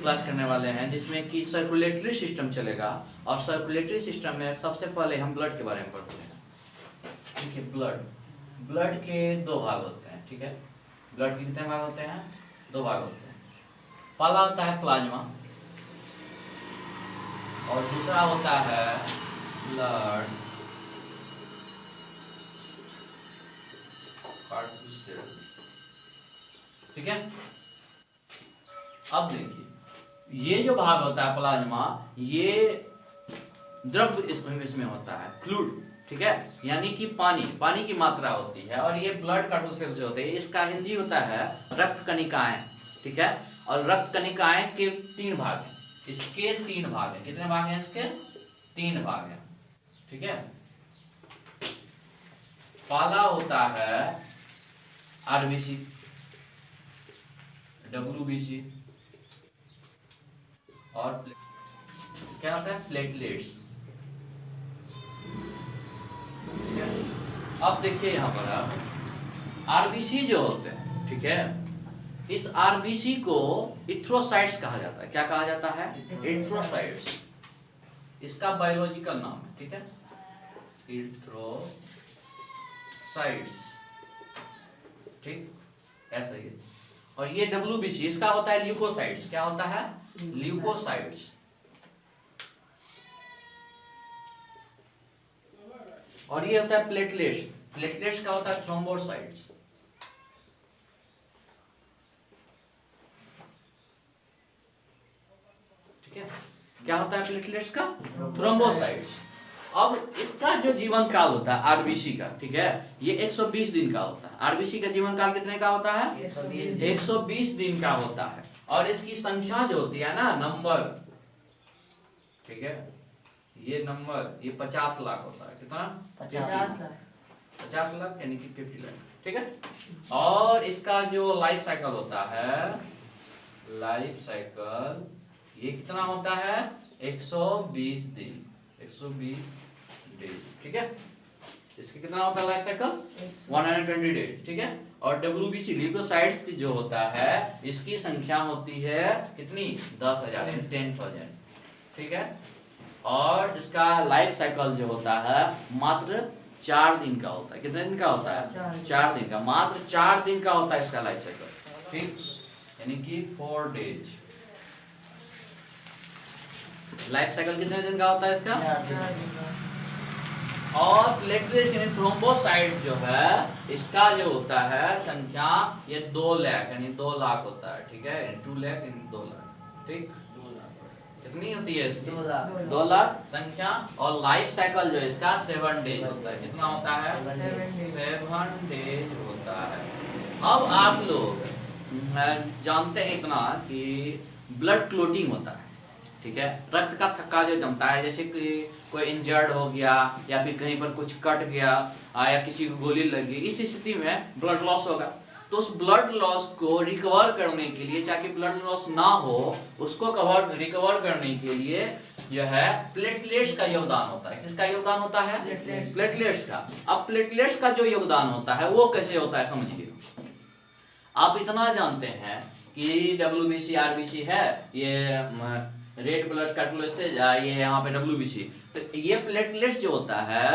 Class करने वाले हैं जिसमें कि सर्कुलेटरी सिस्टम चलेगा। और सर्कुलेटरी सिस्टम में सबसे पहले हम ब्लड के बारे में पढ़ते हैं। ठीक है, ब्लड के दो भाग होते हैं। ठीक है, ब्लड के कितने भाग होते हैं? दो भाग होते हैं। पहला होता है प्लाज्मा और दूसरा होता है ब्लड कार्टुसेल्स। ठीक है, अब देखिए ये जो भाग होता है प्लाज्मा, ये द्रव इसमें होता है, फ्लूइड। ठीक है, यानी कि पानी की मात्रा होती है। और ये ब्लड कार्टुसेल्स जो होते हैं, इसका हिंदी होता है रक्त कणिकाएं। ठीक है, और रक्त कणिकाएं के 3 भाग हैं। इसके 3 भाग हैं। कितने भाग हैं इसके? 3 भाग हैं। ठीक है, पहला होता है आरबीसी, डब्ल्यूबीसी और क्या होता है? प्लेटलेट्स। ठीक है, अब देखिए यहाँ पर आप आरबीसी जो होते हैं, ठीक है, इस आरबीसी को इथ्रोसाइट्स कहा जाता है। क्या कहा जाता है? इथ्रोसाइट्स। इसका बायोलॉजिकल नाम है। ठीक है, इथ्रोसाइट्स। ठीक, ऐसा ही। और ये डब्ल्यूबीसी, इसका होता है ल्यूकोसाइट्स। क्या होता है? ल्यूकोसाइट्स। और ये होता है प्लेटलेट्स। प्लेटलेट्स का होता है थ्रोम्बोसाइट्स। ठीक है, क्या होता है प्लेटलेट्स का? थ्रोम्बोसाइट्स। अब इसका जो जीवन काल होता है आरबीसी का, ठीक है, ये 120 दिन का होता है। आरबीसी का जीवन काल कितने का होता है? 120 दिन का होता है। और इसकी संख्या जो होती है ना, नंबर, ठीक है, ये नंबर, ये 50 लाख होता है। कितना? 50 लाख, यानी कि 50 लाख। ठीक है, और इसका जो लाइफ साइकिल होता है, लाइफ साइकिल ये कितना होता है? 120 दिन, 120 डेज। ठीक है, इसके कितना होता है लाइफ साइकिल? 120 डेज। ठीक है, और डब्ल्यूबीसी ल्यूकोसाइट्स जो होता है, इसकी संख्या होती है कितनी? 10,000, 10,000। ठीक है, और इसका लाइफ साइकिल जो होता है मात्र 4 दिन का होता है। कितने दिन का होता है? 4 दिन का। मात्र 4 दिन का होता है इसका लाइफ साइकिल। ठीक, यानी कि 4 डेज। लाइफ साइकिल कितने दिन का होता है इसका? और प्लेटलेट्स यानी थ्रोम्बोसाइट्स जो है, इसका जो होता है संख्या, ये 2 लाख यानी 2 लाख होता है। ठीक है, 2 लाख यानी 2 लाख। ठीक, कितनी होती है इसकी? 2 लाख संख्या। और लाइफ साइकिल जो इसका 7 डेज होता है। कितना होता है? 7 डेज होता है। अब आप लोग जानते हैं इतना कि ब्लड क्लोटिंग होता है। ठीक है, रक्त का थक्का जो जमता है, जैसे कि कोई इंजर्ड हो गया या फिर कहीं पर कुछ कट गया या किसी को गोली लग गई, इस स्थिति में ब्लड लॉस होगा। तो उस ब्लड लॉस को रिकवर करने के लिए, ताकि ब्लड लॉस ना हो, उसको रिकवर करने के लिए जो है प्लेटलेट्स का योगदान होता है। किसका योगदान होता है? प्लेटलेट्स का। अब प्लेटलेट्स का जो योगदान होता है वो कैसे होता है समझिए। आप इतना जानते हैं कि डब्ल्यूबीसी आरबीसी है, ये रेड ब्लड कार्टुलेसेस, ये यहाँ पे डब्ल्यूबीसी। तो ये प्लेटलेट्स जो होता है,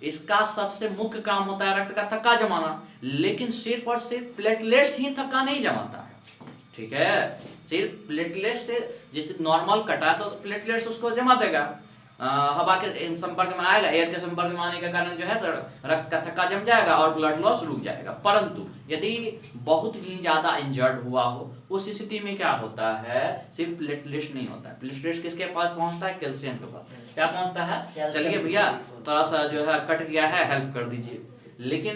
इसका सबसे मुख्य काम होता है रक्त का थक्का जमाना। लेकिन सिर्फ और सिर्फ प्लेटलेट्स ही थक्का नहीं जमाता है। ठीक है, सिर्फ प्लेटलेट्स से, जैसे नॉर्मल कटा तो प्लेटलेट्स उसको जमा देगा, हवा के संपर्क में आएगा, एयर के संपर्क में आने के कारण जो है तो रक्त का थक्का जम जाएगा और ब्लड लॉस रुक जाएगा। परंतु यदि बहुत ही ज्यादा इंजर्ड हुआ हो, उस स्थिति में क्या होता है? सिर्फ प्लेटलेट्स नहीं होता है। प्लेटलेट्स किसके पास पहुंचता है? कैल्शियम के पास। क्या पहुंचता है? चलिए भैया, थोड़ा सा जो है कट गया है, हेल्प कर दीजिए। लेकिन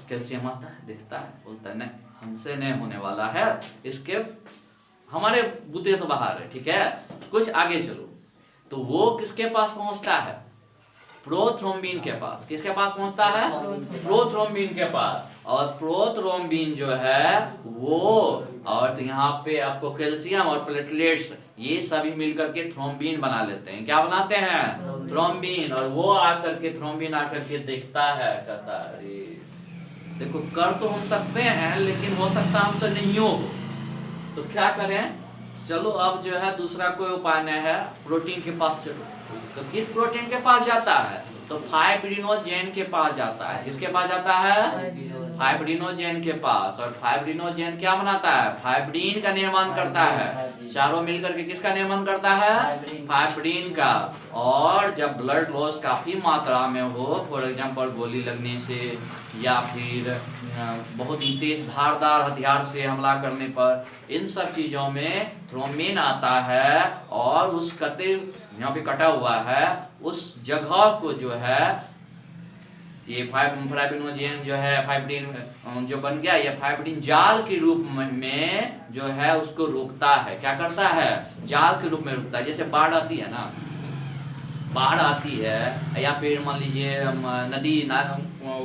कैल्शियम आता है, देखता है, बोलता है नहीं, हमसे नहीं होने वाला है, इसके हमारे बुद्धि से बाहर है। ठीक है, कुछ आगे चलो, तो वो किसके पास पहुंचता है? प्रोथ्रोम्बिन के पास। किसके पास पहुंचता है? प्रोथ्रोम्बिन के पास। और प्रोथ्रोम्बिन जो है वो, और तो यहाँ पे आपको कैल्शियम और प्लेटलेट्स ये सभी मिलकर के थ्रोम्बिन बना लेते हैं। क्या बनाते हैं? थ्रोम्बिन। और वो आकर के थ्रोम्बिन आकर के देखता है, कहता है अरे देखो, कर तो हम सकते हैं लेकिन हो सकता हमसे नहीं हो, तो क्या करें? चलो अब जो है दूसरा कोई उपाय नहीं है, प्रोटीन के पास चलो। तो किस प्रोटीन के पास जाता है? तो फाइब्रिनोजेन के पास जाता है। किसके पास जाता है? फाइब्रिनोजेन के पास। और फाइब्रिनोजेन क्या बनाता है? फाइब्रिन का निर्माण करता है। चारों मिलकर के किसका निर्माण करता है? फाइब्रिन का। और जब ब्लड लॉस काफी मात्रा में हो, फॉर एग्जाम्पल गोली लगने से या फिर बहुत ही तेज धारदार हथियार से हमला करने पर, इन सब चीजों में थ्रोम्बिन आता है और उस कटे यहाँ पे कटा हुआ है उस जगह को जो है ये फाइब्रिनोजेन जो है, फाइब्रिन जो बन गया, ये फाइब्रिन जाल के रूप में जो है उसको रोकता है। क्या करता है? जाल के रूप में रोकता है। जैसे बाढ़ आती है ना, बाढ़ आती है या फिर मान लीजिए नदी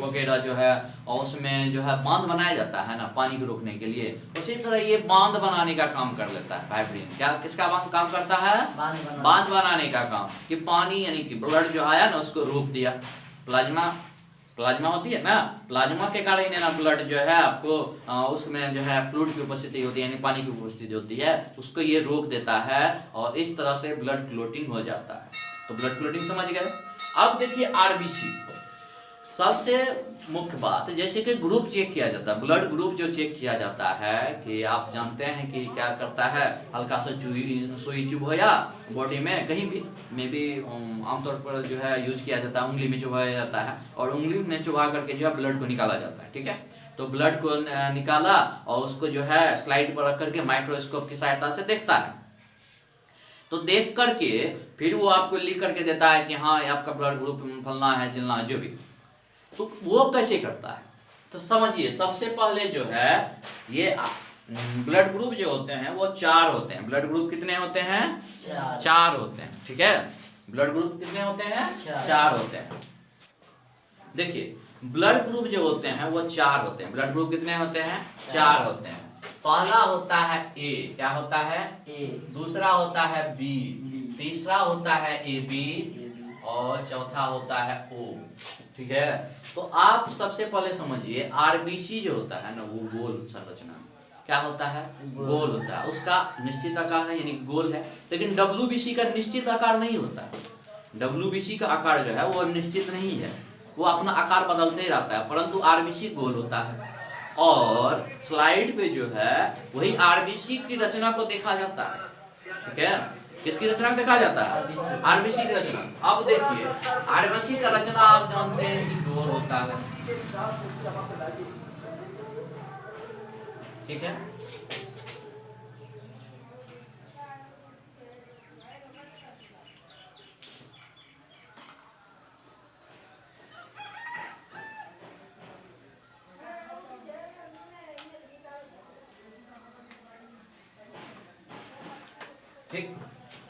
वगैरह जो है, और उसमें जो है बांध बनाया जाता है ना पानी को रोकने के लिए, उसी तरह ये बांध बनाने का काम कर लेता है फाइब्रिन। क्या किसका काम करता है? बांध बनाने का काम, कि पानी यानी कि ब्लड जो आया ना उसको रोक दिया। प्लाज्मा होती है ना, प्लाज्मा के कारण है ना ब्लड जो है आपको उसमें जो है फ्लूइड की उपस्थिति होती है, यानी पानी की उपस्थिति होती है, उसको ये रोक देता है और इस तरह से ब्लड क्लोटिंग हो जाता है। तो ब्लड क्लोटिंग समझ गए। अब देखिए आरबीसी, सबसे मुख्य बात, जैसे कि ग्रुप चेक किया जाता है, ब्लड ग्रुप जो चेक किया जाता है कि आप जानते हैं कि क्या करता है, हल्का सा सुई चुभोया बॉडी में कहीं भी, में भी आमतौर पर जो है यूज किया जाता है, उंगली में चुभाया जाता है और उंगली में चुभा करके जो है ब्लड को निकाला जाता है। ठीक है, तो ब्लड को निकाला और उसको जो है स्लाइड पर रख करके माइक्रोस्कोप की सहायता से देखता है। तो देख करके फिर वो आपको लिख करके देता है कि हाँ आपका ब्लड ग्रुप फलना है, चिलना है, जो भी। तो वो कैसे करता है? तो समझिए, सबसे पहले जो है ये ब्लड ग्रुप जो होते हैं वो 4 होते हैं। ब्लड ग्रुप कितने होते हैं? 4 होते हैं। ठीक है, ब्लड ग्रुप कितने होते हैं? 4 होते हैं। देखिए ब्लड ग्रुप जो होते हैं वो 4 होते हैं। ब्लड ग्रुप कितने होते हैं? 4 होते हैं। पहला होता है ए, क्या होता है? ए। दूसरा होता है बी, तीसरा होता है ए बी और चौथा होता है ओ। ठीक है, तो आप सबसे पहले समझिए आरबीसी जो होता है ना वो गोल संरचना, क्या होता है? गोल होता है, उसका निश्चित आकार है यानी गोल है। लेकिन डब्ल्यूबीसी का निश्चित आकार नहीं होता। डब्ल्यूबीसी का आकार जो है वो निश्चित नहीं है, वो अपना आकार बदलते ही रहता है, परंतु आरबीसी गोल होता है। और स्लाइड पे जो है वही आरबीसी की रचना को देखा जाता है। ठीक है, किसकी रचना को देखा जाता है? आरबीसी की रचना। अब देखिए आरबीसी का रचना आप जानते हैं कि गोल होता है। ठीक है, ठीक,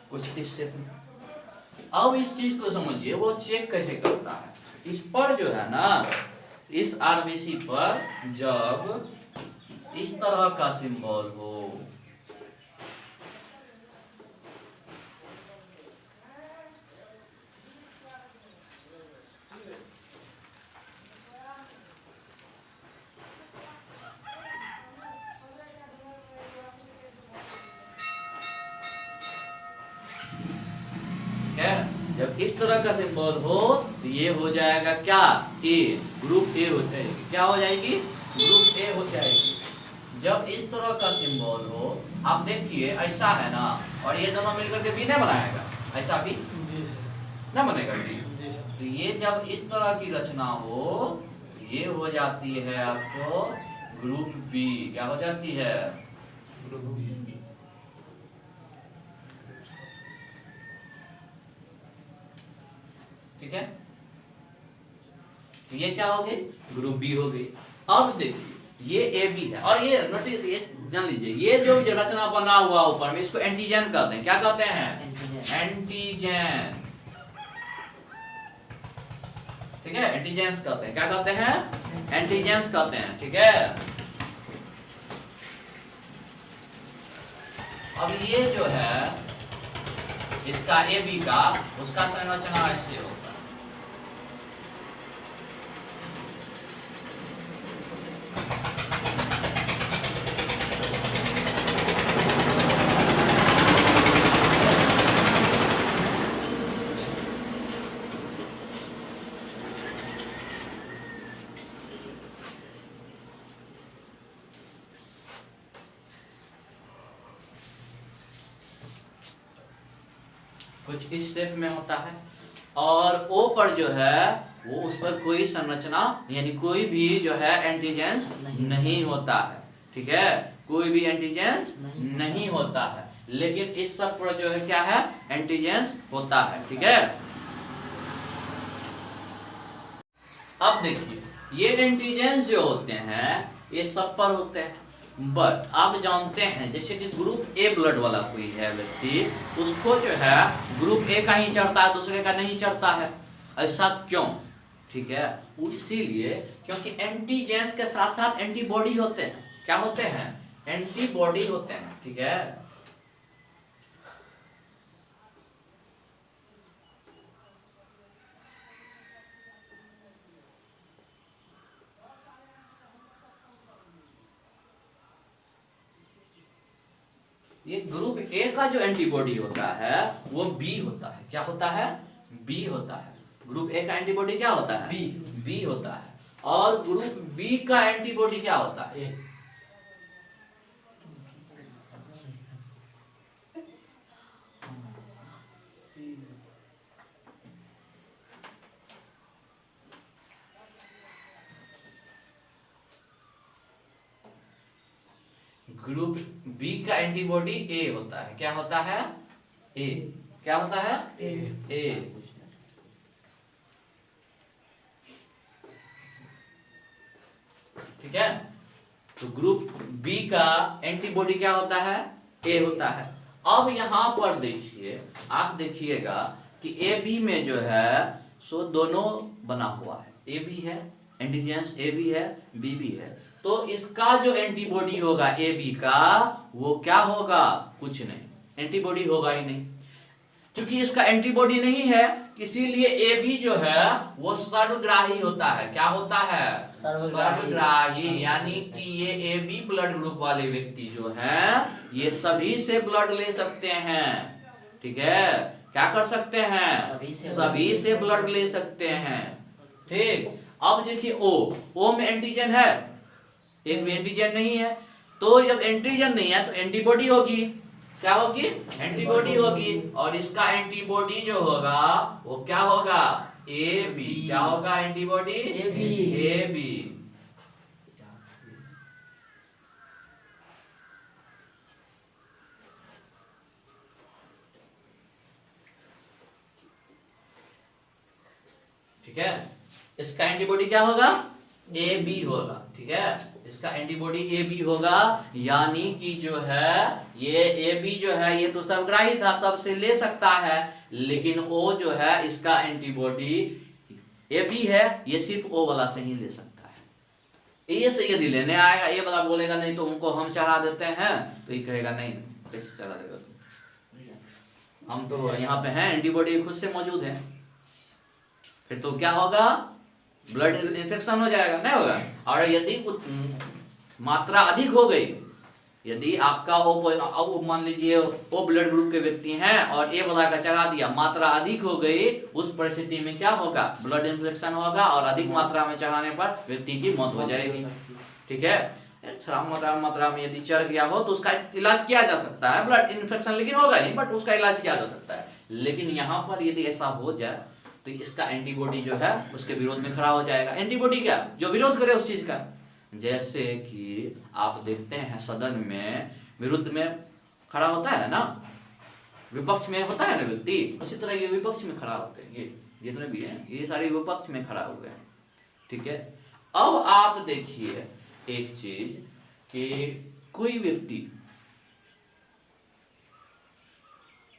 कुछ इस से। अब इस चीज को समझिए वो चेक कैसे करता है। इस पर जो है ना, इस आरबीसी पर जब इस तरह का सिंबल हो, जब इस तरह का सिंबल हो तो ये हो जाएगा क्या? ए, ग्रुप ए हो जाएगी। क्या हो जाएगी? ग्रुप ए हो जाएगी। जब इस तरह का सिंबल हो, आप देखिए ऐसा है ना, और ये दोनों मिलकर के बी नहीं बनाएगा, ऐसा भी ना बनेगा बी। तो ये जब इस तरह की रचना हो, ये हो जाती है आपको ग्रुप बी। क्या हो जाती है? Group B. ठीक है, ये क्या हो गई? ग्रुप बी हो गई। अब देखिए ये ए बी है, और ये नोटिस, ये जान लीजिए ये जो रचना बना हुआ ऊपर में, इसको एंटीजन कहते हैं। क्या कहते हैं? एंटीजन। ठीक है, एंटीजेंस कहते हैं। क्या कहते हैं? एंटीजेंस कहते हैं। ठीक है, अब ये जो है इसका ए बी का, उसका संरचना ऐसे होता है। कुछ इस शेप में होता है, और ओ पर जो है वो उस पर कोई संरचना यानी कोई भी जो है एंटीजेंस नहीं होता है, ठीक है, कोई भी एंटीजेंस नहीं होता है, लेकिन इस सब पर जो है क्या है, एंटीजेंस होता है, ठीक है। अब देखिए ये एंटीजेंस जो होते हैं ये सब पर होते हैं, बट आप जानते हैं जैसे कि ग्रुप ए ब्लड वाला कोई है व्यक्ति, उसको जो है ग्रुप ए का ही चढ़ता है, दूसरे का नहीं चढ़ता है। ऐसा क्यों? ठीक है, इसीलिए क्योंकि एंटीजेंस के साथ साथ एंटीबॉडी होते हैं। क्या होते हैं? एंटीबॉडी होते हैं, ठीक है। ये ग्रुप ए का जो एंटीबॉडी होता है वो बी होता है। क्या होता है? बी होता है। ग्रुप ए का एंटीबॉडी क्या होता है? बी होता है। और ग्रुप बी का एंटीबॉडी क्या होता है? ग्रुप बी का एंटीबॉडी ए होता है। क्या होता है? ए। क्या होता है? ए। ठीक है, तो ग्रुप बी का एंटीबॉडी क्या होता है? ए होता है। अब यहां पर देखिए, आप देखिएगा कि ए बी में जो है सो दोनों बना हुआ है, ए भी है, एंटीजेंस ए भी है, बी भी है। तो इसका जो एंटीबॉडी होगा ए बी का, वो क्या होगा? कुछ नहीं, एंटीबॉडी होगा ही नहीं। क्योंकि इसका एंटीबॉडी नहीं है, इसीलिए ए बी जो है वो सर्वग्राही होता है। क्या होता है? सर्वग्राही। यानी कि ये ए बी ब्लड ग्रुप वाले व्यक्ति जो हैं ये सभी से ब्लड ले सकते हैं, ठीक है। क्या कर सकते हैं? सभी से ब्लड ले सकते हैं, ठीक। अब देखिए ओ में एंटीजन है, एक भी एंटीजन नहीं है। तो जब एंटीजन नहीं है तो एंटीबॉडी होगी। क्या होगी? एंटीबॉडी होगी। और इसका एंटीबॉडी जो होगा वो क्या होगा? A B. क्या होगा एंटीबॉडी? A B. ठीक है, इसका एंटीबॉडी क्या होगा? ए बी होगा, ठीक है। इसका एंटीबॉडी ए बी होगा, यानी कि जो है ये ए बी जो है ये तो सर्वग्राही था, सबसे ले सकता है, लेकिन ओ जो है इसका एंटीबॉडी ए बी है, ये सिर्फ ओ वाला से ही ले सकता है। ए से यदि लेने आएगा, ये वाला बोलेगा नहीं तो उनको हम चढ़ा देते हैं, तो ये कहेगा नहीं, कैसे चढ़ा देगा तुम, हम तो यहाँ पे हैं, एंटीबॉडी खुद से मौजूद है। फिर तो क्या होगा? ब्लड इन्फेक्शन हो जाएगा, नहीं होगा। और यदि मात्रा अधिक हो गई, यदि आपका ओ मान लीजिए ओ ब्लड ग्रुप के व्यक्ति हैं और ए वाला का चढ़ा दिया, मात्रा अधिक हो गई, उस परिस्थिति में क्या होगा? ब्लड इन्फेक्शन होगा और अधिक मात्रा में चढ़ाने पर व्यक्ति की मौत हो जाएगी, ठीक है। मात्रा में यदि चढ़ गया हो तो उसका इलाज किया जा सकता है, ब्लड इन्फेक्शन लेकिन होगा नहीं, बट उसका इलाज किया जा सकता है। लेकिन यहाँ पर यदि ऐसा हो जाए तो इसका एंटीबॉडी जो है उसके विरोध में खड़ा हो जाएगा। एंटीबॉडी क्या? जो विरोध करे उस चीज का। जैसे कि आप देखते हैं सदन में विरुद्ध में खड़ा होता है ना, विपक्ष में होता है ना व्यक्ति, उसी तरह ये विपक्ष में खड़ा होते हैं, ये जितने भी हैं ये सारे विपक्ष में खड़ा हुए हैं, ठीक है। अब आप देखिए एक चीज कि कोई व्यक्ति,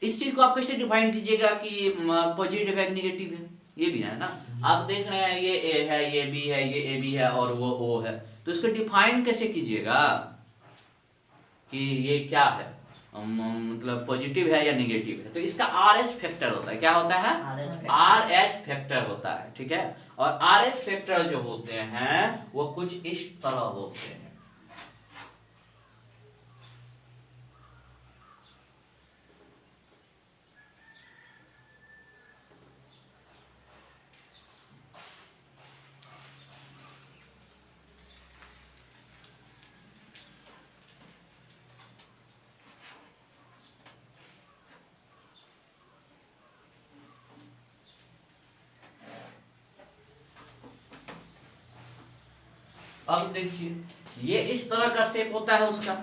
इस चीज को आप कैसे डिफाइन कीजिएगा कि पॉजिटिव है निगेटिव है? ये भी है ना, आप देख रहे हैं ये ए है, ये बी है, ये ए बी है और वो ओ है, तो इसको डिफाइन कैसे कीजिएगा कि ये क्या है, मतलब पॉजिटिव है या निगेटिव है? तो इसका आर एच फैक्टर होता है। क्या होता है? आर एच फैक्टर होता है, ठीक है। और आर एच फैक्टर जो होते हैं वो कुछ इस तरह होते हैं। अब देखिए ये इस तरह का शेप होता है उसका,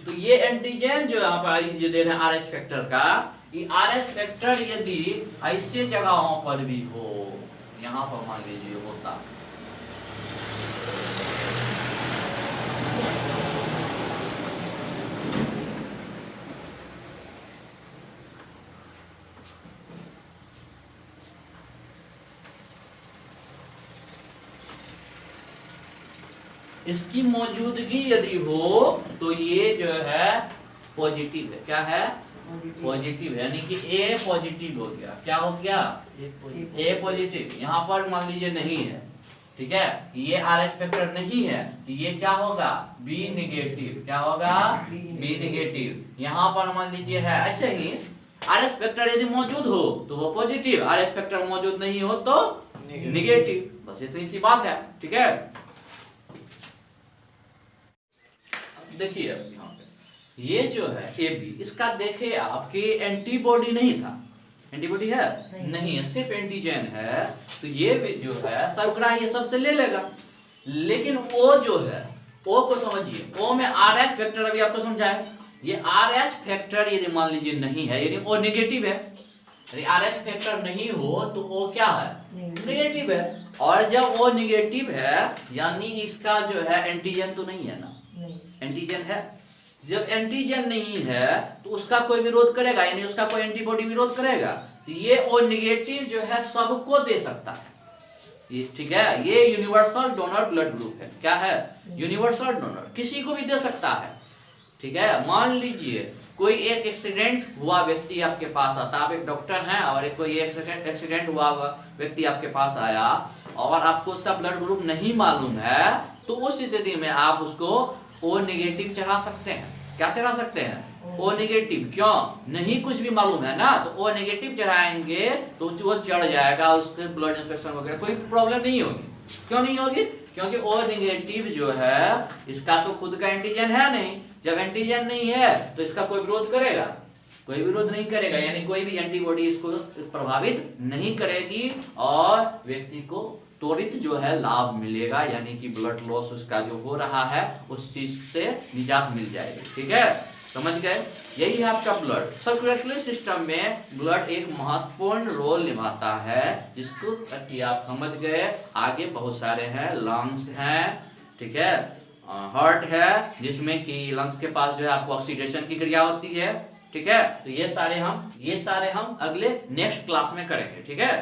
तो ये एंटीजन जो यहाँ पर ये दे रहे हैं आर एच फैक्टर का, ये आर एच फैक्टर यदि ऐसे जगहों पर भी हो, यहाँ पर मान लीजिए होता, इसकी मौजूदगी यदि हो तो ये जो है पॉजिटिव है। क्या है? पॉजिटिव है, यानी कि ए पॉजिटिव हो गया। क्या हो गया? ए पॉजिटिव। यहाँ पर मान लीजिए नहीं है, ठीक है, ये आर एच फैक्टर नहीं है, तो ये क्या होगा? B negative. क्या होगा? B negative. यहाँ पर मान लीजिए है, ऐसे ही आर एच फैक्टर यदि मौजूद हो तो वो पॉजिटिव, आर एच फैक्टर मौजूद नहीं हो तो निगेटिव। बस इतनी सी बात है, ठीक है। देखिए अब यहाँ पे ये जो है ए बी, इसका देखिए आपके एंटीबॉडी नहीं था, एंटीबॉडी है नहीं है, सिर्फ एंटीजन है, तो ये भी जो है सर्वग्राही सबसे ले लेगा। लेकिन ओ जो है, ओ को समझिए, ओ में आर एच फैक्टर अभी आपको समझाया, ये आर एच फैक्टर यदि मान लीजिए नहीं है, यदि ओ नेगेटिव है, यदि आर एच फैक्टर नहीं हो तो ओ क्या है? नेगेटिव है। और जब ओ नेगेटिव है यानी इसका जो है एंटीजन तो नहीं है ना, एंटीजन है। जब एंटीजन नहीं है तो उसका कोई विरोध करेगा, यानी उसका कोई एंटीबॉडी विरोध करेगा, तो ये ओ नेगेटिव जो है सबको दे सकता है, ये ठीक है। ये यूनिवर्सल डोनर ब्लड ग्रुप है। क्या है? यूनिवर्सल डोनर, किसी को भी दे सकता है, ठीक है। मान लीजिए कोई एक एक्सीडेंट हुआ व्यक्ति आपके पास आता, आप एक डॉक्टर हैं और एक कोई एक्सीडेंट हुआ व्यक्ति आपके पास आया और आपको उसका ब्लड ग्रुप नहीं मालूम है, तो उस स्थिति में आप उसको ओ नेगेटिव चढ़ा सकते हैं। क्या चढ़ा सकते हैं? O negative. क्यों? नहीं कुछ भी मालूम है ना, तो ओ नेगेटिव चढ़ाएंगे तो वो चढ़ जाएगा, उसके ब्लड इंफेक्शन वगैरह कोई प्रॉब्लम नहीं होगी। क्यों नहीं होगी? क्योंकि ओ नेगेटिव जो है इसका तो खुद का एंटीजन है नहीं। जब एंटीजन नहीं है तो इसका कोई विरोध करेगा? कोई विरोध नहीं करेगा, यानी कोई भी एंटीबॉडी इसको प्रभावित नहीं करेगी और व्यक्ति को त्वरित जो है लाभ मिलेगा, यानी कि ब्लड लॉस उसका जो हो रहा है उस चीज से निजात मिल जाएगी, ठीक है। समझ गए? यही है आपका ब्लड। सर्कुलेटरी सिस्टम में ब्लड एक महत्वपूर्ण रोल निभाता है, जिसको कि आप समझ गए। आगे बहुत सारे हैं, लंग्स हैं, ठीक है, हार्ट है, जिसमें कि लंग्स के पास जो है आपको ऑक्सीडेशन की क्रिया होती है, ठीक है। तो ये सारे हम अगले नेक्स्ट क्लास में करेंगे, ठीक है।